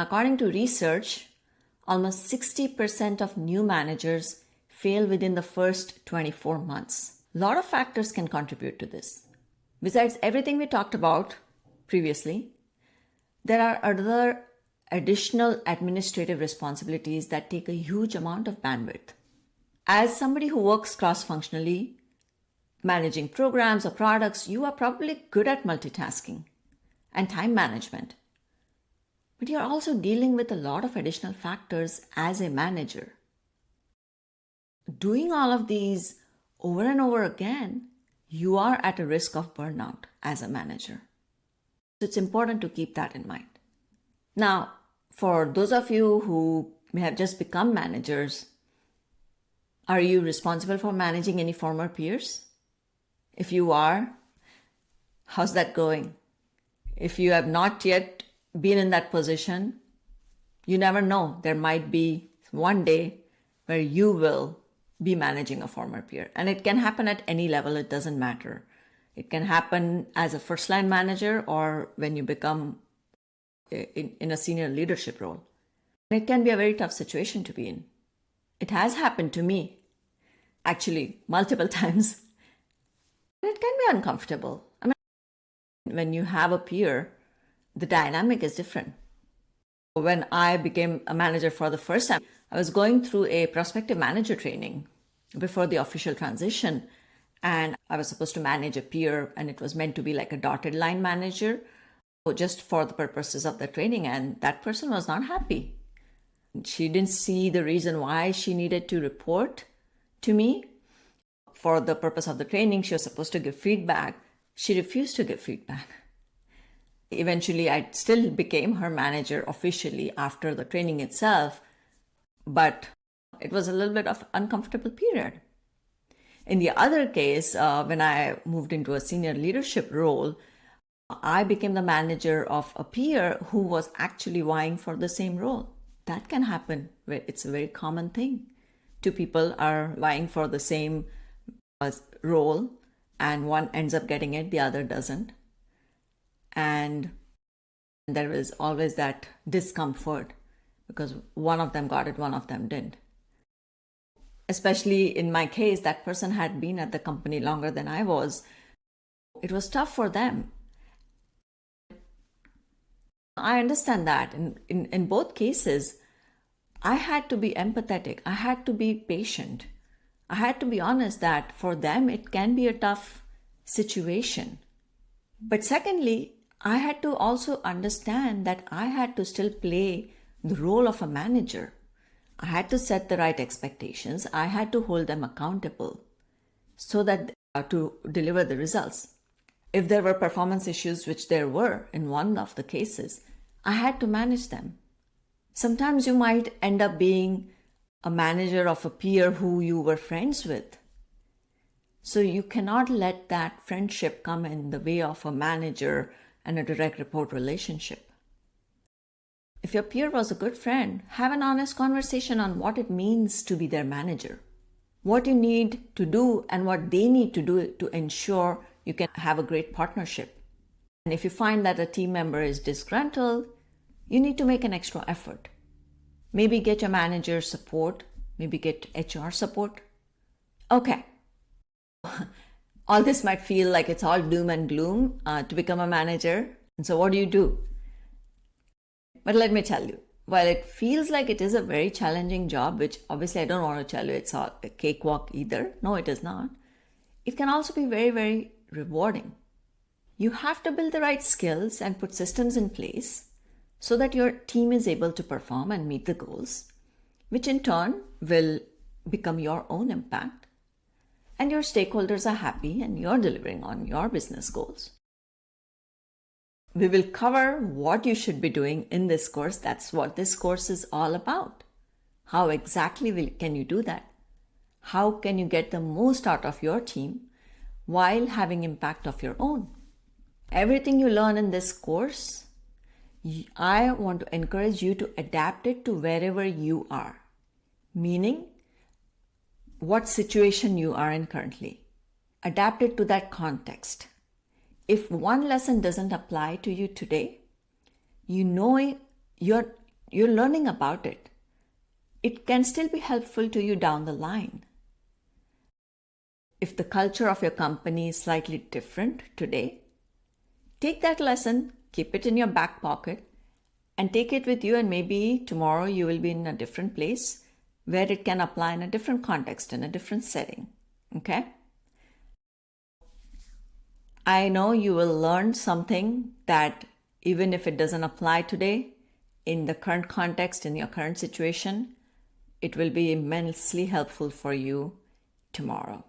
According to research, almost 60% of new managers fail within the first 24 months. A lot of factors can contribute to this. Besides everything we talked about previously, there are other additional administrative responsibilities that take a huge amount of bandwidth. As somebody who works cross-functionally, managing programs or products, you are probably good at multitasking and time management. But you're also dealing with a lot of additional factors as a manager. Doing all of these over and over again, you are at a risk of burnout as a manager. So it's important to keep that in mind. Now, for those of you who may have just become managers, are you responsible for managing any former peers? If you are, how's that going? If you have not yet been in that position, you never know. There might be one day where you will be managing a former peer. And it can happen at any level, it doesn't matter. It can happen as a first-line manager or when you become in a senior leadership role. It can be a very tough situation to be in. It has happened to me, actually, multiple times. It can be uncomfortable. I mean, when you have a peer, the dynamic is different. When I became a manager for the first time, I was going through a prospective manager training before the official transition, and I was supposed to manage a peer, and it was meant to be like a dotted line manager just for the purposes of the training, and that person was not happy. She didn't see the reason why she needed to report to me. For the purpose of the training, she was supposed to give feedback. She refused to give feedback. Eventually, I still became her manager officially after the training itself, but it was a little bit of an uncomfortable period. In the other case, when I moved into a senior leadership role, I became the manager of a peer who was actually vying for the same role. That can happen. It's a very common thing. Two people are vying for the same role, and one ends up getting it, the other doesn't. And there is always that discomfort because one of them got it, one of them didn't. Especially in my case, that person had been at the company longer than I was. It was tough for them. I understand that. In both cases, I had to be empathetic. I had to be patient. I had to be honest that for them, it can be a tough situation. But secondly, I had to also understand that I had to still play the role of a manager. I had to set the right expectations. I had to hold them accountable so that to deliver the results. If there were performance issues, which there were in one of the cases, I had to manage them. Sometimes you might end up being a manager of a peer who you were friends with. So you cannot let that friendship come in the way of a manager and a direct report relationship. If your peer was a good friend, have an honest conversation on what it means to be their manager, what you need to do and what they need to do to ensure you can have a great partnership. And if you find that a team member is disgruntled, you need to make an extra effort. Maybe get your manager support, maybe get HR support. Okay. All this might feel like it's all doom and gloom to become a manager. And so what do you do? But let me tell you, while it feels like it is a very challenging job, which obviously I don't want to tell you it's all a cakewalk either. No, it is not. It can also be very, very rewarding. You have to build the right skills and put systems in place so that your team is able to perform and meet the goals, which in turn will become your own impact. And your stakeholders are happy and you're delivering on your business goals. We will cover what you should be doing in this course. That's what this course is all about. How exactly can you do that? How can you get the most out of your team while having impact of your own? Everything you learn in this course, I want to encourage you to adapt it to wherever you are, meaning what situation you are in currently. Adapt it to that context. If one lesson doesn't apply to you today, you know You're learning about it. It can still be helpful to you down the line. If the culture of your company is slightly different today, take that lesson, keep it in your back pocket, and take it with you, and maybe tomorrow you will be in a different place where it can apply in a different context, in a different setting. Okay? I know you will learn something that even if it doesn't apply today, in the current context, in your current situation, it will be immensely helpful for you tomorrow.